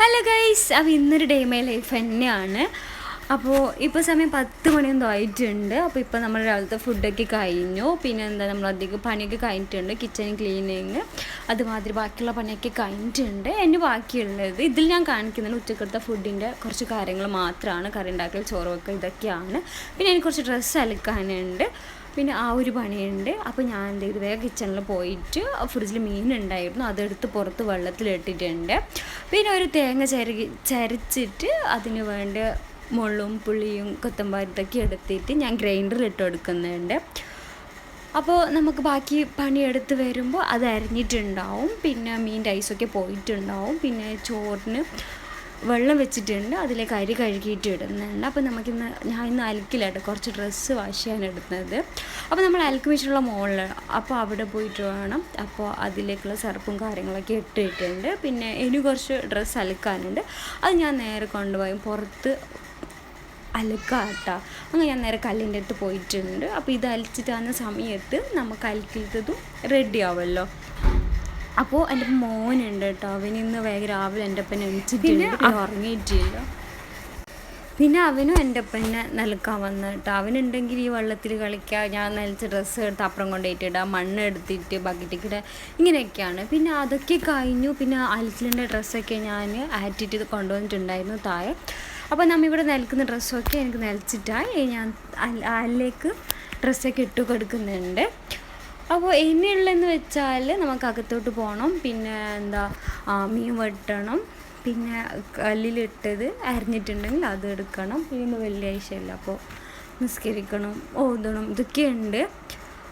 Hello guys, അപ്പോൾ ഇന്നൊരു day my life തന്നെയാണ്. അപ്പോൾ ഇപ്പോൾ സമയം 10 മണിയൊന്നും ആയിട്ടുണ്ട്. അപ്പോൾ ഇപ്പോൾ നമ്മൾ രാവിലത്തെ ഫുഡൊക്കെ കഴിഞ്ഞു. പിന്നെ എന്താ നമ്മൾ അധികം പണിയൊക്കെ കഴിഞ്ഞിട്ടുണ്ട്. കിച്ചൺ ക്ലീനിങ് അതുമാതിരി ബാക്കിയുള്ള പണിയൊക്കെ കഴിഞ്ഞിട്ടുണ്ട്. എൻ്റെ ബാക്കിയുള്ളത് ഇതിൽ ഞാൻ കാണിക്കുന്നത് ഉച്ചക്കത്തെ ഫുഡിൻ്റെ കുറച്ച് കാര്യങ്ങൾ മാത്രമാണ്. കറി ഉണ്ടാക്കൽ, ചോറ് വെക്കൽ ഇതൊക്കെയാണ്. പിന്നെ എനിക്ക് കുറച്ച് ഡ്രസ്സ് അലക്കാനുണ്ട്. പിന്നെ ആ ഒരു പണിയുണ്ട്. അപ്പോൾ ഞാൻ എന്ത് ചെയ്തു, വേഗം കിച്ചണിൽ പോയിട്ട് ഫ്രിഡ്ജിൽ മീനുണ്ടായിരുന്നു, അതെടുത്ത് പുറത്ത് വെള്ളത്തിലിട്ടിട്ടുണ്ട്. പിന്നെ ഒരു തേങ്ങ ചരച്ചിട്ട് അതിന് വേണ്ട മുള്ളും പുളിയും കൊത്തമ്പാരി ഇതൊക്കെ എടുത്തിട്ട് ഞാൻ ഗ്രൈൻഡറിൽ ഇട്ട് കൊടുക്കുന്നുണ്ട്. അപ്പോൾ നമുക്ക് ബാക്കി പണിയെടുത്ത് വരുമ്പോൾ അത് അരിഞ്ഞിട്ടുണ്ടാവും. പിന്നെ മീൻ്റെ ഐസൊക്കെ പോയിട്ടുണ്ടാവും. പിന്നെ ചോറിന് വെള്ളം വെച്ചിട്ടുണ്ട്, അതിലേക്ക് അരി കഴുകിയിട്ട് ഇടുന്നുണ്ട്. അപ്പോൾ ഞാൻ ഇന്ന് അലക്കിലായിട്ട് കുറച്ച് ഡ്രസ്സ് വാഷ് ചെയ്യാൻ ഇടുന്നത്. അപ്പോൾ നമ്മൾ അലക്ക് വെച്ചിട്ടുള്ള മുകളിൽ, അപ്പോൾ അവിടെ പോയിട്ട് വേണം. അപ്പോൾ അതിലേക്കുള്ള സർപ്പും കാര്യങ്ങളൊക്കെ ഇട്ടിട്ടുണ്ട്. പിന്നെ ഇനി കുറച്ച് ഡ്രസ്സ് അലക്കാനുണ്ട്, അത് ഞാൻ നേരെ കൊണ്ടുപോയി പുറത്ത് അലക്കാട്ടാ. അങ്ങനെ ഞാൻ നേരെ കല്ലിൻ്റെ അടുത്ത് പോയിട്ടുണ്ട്. അപ്പോൾ ഇത് അലച്ചിട്ടാകുന്ന സമയത്ത് നമുക്ക് അലക്കിയതും റെഡി ആവുമല്ലോ. അപ്പോൾ എൻ്റെ മോനുണ്ട് കേട്ടോ, അവനിന്ന് വേഗം രാവിലെ എൻ്റെ ഒപ്പം എണിച്ചിട്ടില്ല, ഉറങ്ങിയിട്ടില്ല. പിന്നെ അവനും എൻ്റെ ഒപ്പം തന്നെ നിലക്കാൻ വന്നു കേട്ടോ. അവനുണ്ടെങ്കിൽ ഈ വെള്ളത്തിൽ കളിക്കുക, ഞാൻ നനച്ച ഡ്രസ്സ് എടുത്ത് അപ്പുറം കൊണ്ടുപോയിട്ടിടുക, മണ്ണ് എടുത്തിട്ട് ബക്കറ്റിക്കിടുക, ഇങ്ങനെയൊക്കെയാണ്. പിന്നെ അതൊക്കെ കഴിഞ്ഞു. പിന്നെ അലക്കിലിൻ്റെ ഡ്രസ്സൊക്കെ ഞാൻ ആറ്റിട്ട് കൊണ്ടുവന്നിട്ടുണ്ടായിരുന്നു താഴെ. അപ്പോൾ നമ്മളിവിടെ നിൽക്കുന്ന ഡ്രസ്സൊക്കെ എനിക്ക് നിലച്ചിട്ടായി ഞാൻ അതിലേക്ക് ഡ്രസ്സൊക്കെ ഇട്ട് കൊടുക്കുന്നുണ്ട്. അപ്പോൾ ഇനിയുള്ളതെന്ന് വെച്ചാൽ നമുക്ക് അകത്തോട്ട് പോകണം. പിന്നെ മീൻ വെട്ടണം. പിന്നെ കല്ലിലിട്ടത് അരിഞ്ഞിട്ടുണ്ടെങ്കിൽ അത് എടുക്കണം. പിന്നെ വെള്ളിയാഴ്ചയല്ല, അപ്പോൾ നിസ്കരിക്കണം, ഓതണം, ഇതൊക്കെയുണ്ട്.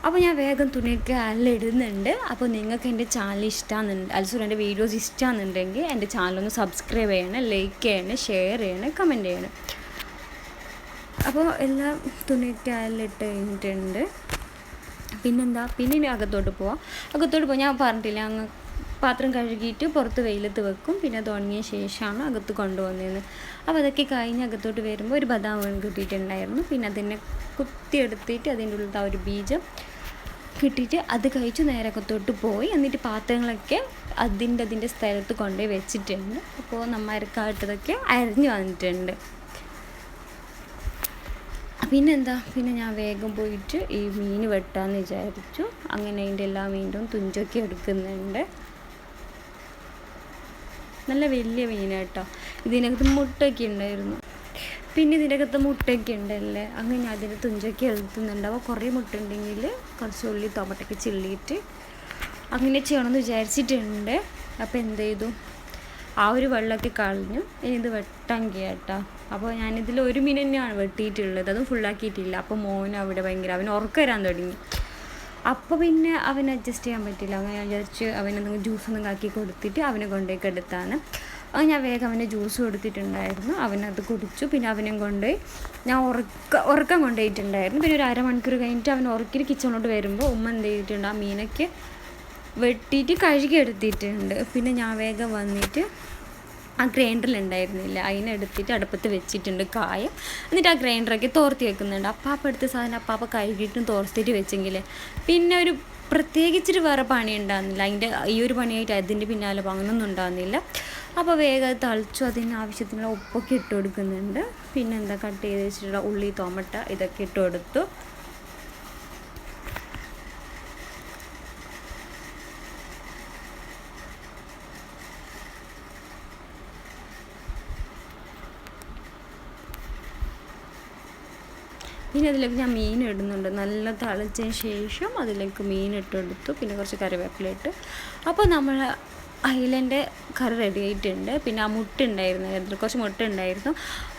അപ്പോൾ ഞാൻ വേഗം തുണിയൊക്കെ ഇടുന്നുണ്ട്. അപ്പോൾ നിങ്ങൾക്ക് എൻ്റെ ചാനൽ ഇഷ്ടമാണെന്നുണ്ട്, അൽസൂർ എൻ്റെ വീഡിയോസ് ഇഷ്ടമാണെന്നുണ്ടെങ്കിൽ എൻ്റെ ചാനലൊന്ന് സബ്സ്ക്രൈബ് ചെയ്യണം, ലൈക്ക് ചെയ്യണം, ഷെയർ ചെയ്യണം, കമൻറ്റ് ചെയ്യണം. അപ്പോൾ എല്ലാം തുണിയൊക്കെ ഇട്ട് കഴിഞ്ഞിട്ടുണ്ട്. പിന്നെ ഇനി അകത്തോട്ട് പോവാം. ഞാൻ പറഞ്ഞിട്ടില്ല, അങ്ങ് പാത്രം കഴുകിയിട്ട് പുറത്ത് വെയിലത്ത് വെക്കും. പിന്നെ അത് ഉണങ്ങിയ ശേഷമാണ് അകത്ത് കൊണ്ടുവന്നതെന്ന്. അപ്പോൾ അതൊക്കെ കഴിഞ്ഞ് അകത്തോട്ട് വരുമ്പോൾ ഒരു ബദാം കിട്ടിയിട്ടുണ്ടായിരുന്നു. പിന്നെ അതിനെ കുത്തിയെടുത്തിട്ട് അതിൻ്റെ ഉള്ളിലത്തെ ഒരു ബീജം കിട്ടിയിട്ട് അത് കഴിച്ച് നേരെ അകത്തോട്ട് പോയി. എന്നിട്ട് പാത്രങ്ങളൊക്കെ അതിൻ്റെ സ്ഥലത്ത് കൊണ്ടുപോയി വെച്ചിട്ടുണ്ട്. അപ്പോൾ നമ്മൾക്കായിട്ടതൊക്കെ അരിഞ്ഞു വന്നിട്ടുണ്ട്. പിന്നെ ഞാൻ വേഗം പോയിട്ട് ഈ മീൻ വെട്ടാമെന്ന് വിചാരിച്ചു. അങ്ങനെ അതിൻ്റെ എല്ലാ മീനും തുഞ്ചൊക്കെ എടുക്കുന്നുണ്ട്. നല്ല വലിയ മീനാട്ടോ. ഇതിനകത്ത് മുട്ടയൊക്കെ ഉണ്ടായിരുന്നു. പിന്നെ ഇതിൻ്റെ അകത്ത് മുട്ടയൊക്കെ ഉണ്ടല്ലേ, അങ്ങനെ അതിൻ്റെ തുഞ്ചൊക്കെ എടുക്കുന്നുണ്ട്. അപ്പോൾ കുറേ മുട്ട ഉണ്ടെങ്കിൽ കുറച്ച് ഉള്ളി ടൊമാറ്റൊക്കെ ചിള്ളിയിട്ട് അങ്ങനെ ചെയ്യണമെന്ന് വിചാരിച്ചിട്ടുണ്ട്. അപ്പോൾ എന്ത് ചെയ്തു, ആ ഒരു വെള്ളമൊക്കെ കളഞ്ഞു. ഇനി ഇത് വെട്ടാൻ കേട്ടോ. അപ്പോൾ ഞാനിതിൽ ഒരു മീൻ തന്നെയാണ് വെട്ടിയിട്ടുള്ളത്, അതും ഫുള്ളാക്കിയിട്ടില്ല. അപ്പോൾ മോൻ അവിടെ അവന് ഉറക്കം വരാൻ തുടങ്ങി. അപ്പോൾ പിന്നെ അവന് അഡ്ജസ്റ്റ് ചെയ്യാൻ പറ്റില്ല. അങ്ങനെ ഞാൻ വിചാരിച്ച് അവനെന്തെങ്കിലും ജ്യൂസൊന്നും ആക്കി കൊടുത്തിട്ട് അവനെ കൊണ്ടുപോയി എടുത്താണ്. അത് ഞാൻ വേഗം അവന് ജ്യൂസ് കൊടുത്തിട്ടുണ്ടായിരുന്നു. അവനത് കുടിച്ചു. പിന്നെ അവനെയും കൊണ്ടുപോയി ഞാൻ ഉറക്കം കൊണ്ടുപോയിട്ടുണ്ടായിരുന്നു. പിന്നെ ഒരു അരമണിക്കൂർ കഴിഞ്ഞിട്ട് അവൻ ഉറക്കിയിട്ട് കിച്ചണിലോട്ട് വരുമ്പോൾ ഉമ്മ എന്ത് ചെയ്തിട്ടുണ്ട്, ആ മീനൊക്കെ വെട്ടിയിട്ട് കഴുകി എടുത്തിട്ടുണ്ട്. പിന്നെ ഞാൻ വേഗം വന്നിട്ട് ആ ഗ്രൈൻഡറിലുണ്ടായിരുന്നില്ല, അതിനെടുത്തിട്ട് അടുപ്പത്ത് വെച്ചിട്ടുണ്ട് കായം. എന്നിട്ട് ആ ഗ്രൈൻഡറൊക്കെ തോർത്തി വെക്കുന്നുണ്ട്. അപ്പാപ്പ എടുത്ത സാധനം അപ്പാപ്പ കഴുകിയിട്ടും തോർത്തിട്ട് വെച്ചെങ്കിൽ പിന്നെ ഒരു പ്രത്യേകിച്ചിട്ട് വേറെ പണി ഉണ്ടാകുന്നില്ല. അതിൻ്റെ ഈ ഒരു പണിയായിട്ട് അതിൻ്റെ പിന്നാലെ അങ്ങനൊന്നും ഉണ്ടാകുന്നില്ല. അപ്പോൾ വേഗം തളിച്ചു. അതിന് ആവശ്യത്തിനുള്ള ഉപ്പൊക്കെ ഇട്ട് കൊടുക്കുന്നുണ്ട്. പിന്നെ കട്ട് ചെയ്ത് വെച്ചിട്ടുള്ള ഉള്ളി, ടൊമാറ്റ ഇതൊക്കെ ഇട്ട് കൊടുത്തു. പിന്നെ അതിലേക്ക് ഞാൻ മീൻ ഇടുന്നുണ്ട്. നല്ല തിളച്ചതിന് ശേഷം അതിലേക്ക് മീൻ ഇട്ടെടുത്തു. പിന്നെ കുറച്ച് കറിവേപ്പില ഇട്ട്. അപ്പോൾ നമ്മൾ അയിലൻ്റെ കറി റെഡി ആയിട്ടുണ്ട്. പിന്നെ ആ മുട്ട ഉണ്ടായിരുന്നു, അതിൽ കുറച്ച് മുട്ട ഉണ്ടായിരുന്നു.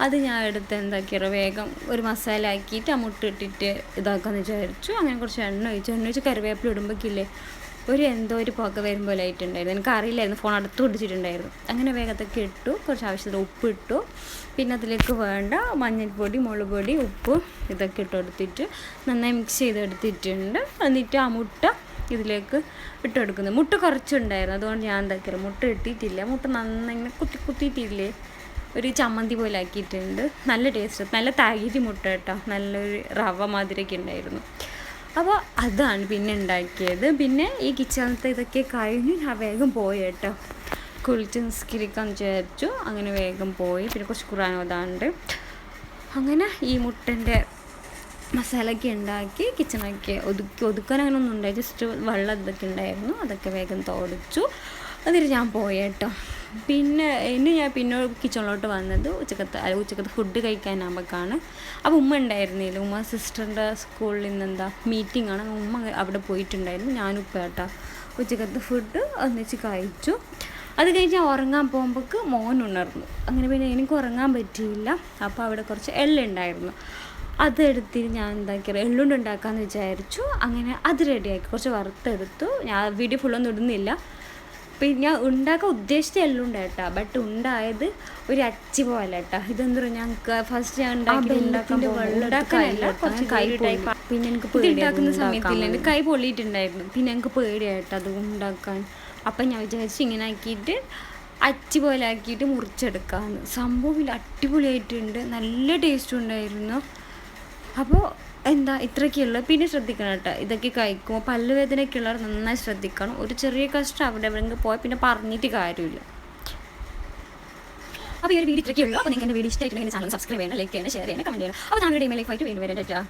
അത് ഞാൻ എടുത്ത് എന്താക്കിയോ വേഗം ഒരു മസാല ആക്കിയിട്ട് ആ മുട്ട ഇട്ടിട്ട് ഇതാക്കാമെന്ന് വിചാരിച്ചു. അങ്ങനെ കുറച്ച് എണ്ണ ഒഴിച്ച് കറിവേപ്പില ഇടുമ്പോഴേക്കില്ലേ ഒരു പുക വരുമ്പോൾ ആയിട്ടുണ്ടായിരുന്നു. എനിക്ക് അറിയില്ലായിരുന്നു, ഫോൺ അടുത്ത് പിടിച്ചിട്ടുണ്ടായിരുന്നു. അങ്ങനെ വേഗത്തൊക്കെ ഇട്ടു. കുറച്ച് ആവശ്യത്തിന് ഉപ്പ് ഇട്ടു. പിന്നെ അതിലേക്ക് വേണ്ട മഞ്ഞൾപ്പൊടി, മുളക് പൊടി, ഉപ്പ് ഇതൊക്കെ ഇട്ട് കൊടുത്തിട്ട് നന്നായി മിക്സ് ചെയ്തെടുത്തിട്ടുണ്ട്. എന്നിട്ട് ആ മുട്ട ഇതിലേക്ക് ഇട്ടെടുക്കുന്നത്. മുട്ട കുറച്ചുണ്ടായിരുന്നു, അതുകൊണ്ട് ഞാൻ എന്താക്കിയത് മുട്ട ഇട്ടിട്ടില്ല. മുട്ട നന്നായി കുത്തിയിട്ടില്ലേ, ഒരു ചമ്മന്തി പോലെ ആക്കിയിട്ടുണ്ട്. നല്ല ടേസ്റ്റ്, നല്ല തൈര് മുട്ട കേട്ടോ, നല്ലൊരു റവ മാതിരിയൊക്കെ ഉണ്ടായിരുന്നു. അപ്പോൾ അതാണ് പിന്നെ ഉണ്ടാക്കിയത്. പിന്നെ ഈ കിച്ചണത്തെ ഇതൊക്കെ കഴിഞ്ഞ് ഞാൻ വേഗം പോയി കേട്ടോ. കുളിച്ച് നിസ്കരിക്കാൻ വിചാരിച്ചു. അങ്ങനെ വേഗം പോയി. പിന്നെ കുറച്ച് ഖുർആൻ ഓതാണ്ട് അങ്ങനെ ഈ മുട്ടൻ്റെ മസാലയൊക്കെ ഉണ്ടാക്കി കിച്ചണൊക്കെ ഒതുക്കാൻ അങ്ങനെ ഒന്നും ഉണ്ടായി. ജസ്റ്റ് വെള്ളം ഇതൊക്കെ ഉണ്ടായിരുന്നു, അതൊക്കെ വേഗം തുടച്ചു. എന്നിട്ട് ഞാൻ പോയി കേട്ടോ. പിന്നെ ഞാൻ പിന്നെ കിച്ചണിലോട്ട് വന്നത് ഉച്ചക്കത്തെ ഫുഡ് കഴിക്കാനാകുമ്പോഴേക്കാണ്. അപ്പോൾ ഉമ്മ ഉണ്ടായിരുന്നില്ല. ഉമ്മ സിസ്റ്ററിൻ്റെ സ്കൂളിൽ നിന്ന് മീറ്റിംഗ് ആണ്. ഉമ്മ അവിടെ പോയിട്ടുണ്ടായിരുന്നു. ഞാനും ഉപ്പ കേട്ടോ ഉച്ചക്കത്തെ ഫുഡ് ഒന്നിച്ച് കഴിച്ചു. അത് കഴിഞ്ഞ് ഞാൻ ഉറങ്ങാൻ പോകുമ്പോഴേക്ക് മോൻ ഉണർന്നു. അങ്ങനെ പിന്നെ എനിക്ക് ഉറങ്ങാൻ പറ്റിയില്ല. അപ്പോൾ അവിടെ കുറച്ച് എള്ളുണ്ടായിരുന്നു, അതെടുത്തിട്ട് ഞാൻ എന്താക്കിയത് എള്ളുണ്ട് ഉണ്ടാക്കാമെന്ന് വിചാരിച്ചു. അങ്ങനെ അത് റെഡിയാക്കി കുറച്ച് വറുത്തെടുത്തു. ഞാൻ വീഡിയോ ഫുള്ളൊന്നും ഇടുന്നില്ല. പിന്നെ ഞാൻ ഉണ്ടാക്കാൻ ഉദ്ദേശിച്ച എള്ളുണ്ട് കേട്ടോ, ബട്ട് ഉണ്ടായത് ഒരു അച്ചി പോലെ കേട്ടോ. ഇതെന്താ പറയുക, ഞങ്ങൾക്ക് ഫസ്റ്റ് ഞാൻ ഉണ്ടാക്കാനല്ല കുറച്ച് കൈ ടൈപ്പ്. പിന്നെ എനിക്ക് ഉണ്ടാക്കുന്ന സമയത്തില്ല എൻ്റെ കൈ പൊള്ളിയിട്ടുണ്ടായിരുന്നു. പിന്നെ എനിക്ക് പേടിയായിട്ട് അത് ഉണ്ടാക്കാൻ. അപ്പം ഞാൻ വിചാരിച്ചു ഇങ്ങനെ ആക്കിയിട്ട് അച്ചി പോലെ ആക്കിയിട്ട് മുറിച്ചെടുക്കാമെന്ന്. സംഭവം അടിപൊളിയായിട്ടുണ്ട്, നല്ല ടേസ്റ്റും ഉണ്ടായിരുന്നു. അപ്പോൾ ഇത്രയൊക്കെയുള്ളൂ. പിന്നെ ശ്രദ്ധിക്കണം കേട്ടോ, ഇതൊക്കെ കഴിക്കുമ്പോൾ പല്ലുവേദനയൊക്കെ ഉള്ളവർ നന്നായി ശ്രദ്ധിക്കണം. ഒരു ചെറിയ കഷ്ടം അവിടെ എവിടെയെങ്കിലും പോയാൽ പിന്നെ പറഞ്ഞിട്ട് കാര്യമില്ല. അപ്പോൾ ഈ ഒരു വീഡിയോ ഇത്രയൊക്കെയുള്ളൂ. അപ്പോൾ നിങ്ങൾക്ക് വീഡിയോ ഇഷ്ടമായിട്ടുണ്ടെങ്കിൽ ചാനൽ സബ്സ്ക്രൈബ് ചെയ്യണം, ലൈക്ക് ചെയ്യണം, ഷെയർ ചെയ്യണം, കമൻറ്റ് ചെയ്യണം. അപ്പോൾ ഞങ്ങളുടെ ഡീമെയിലേക്ക് വീണ്ടും വരാം.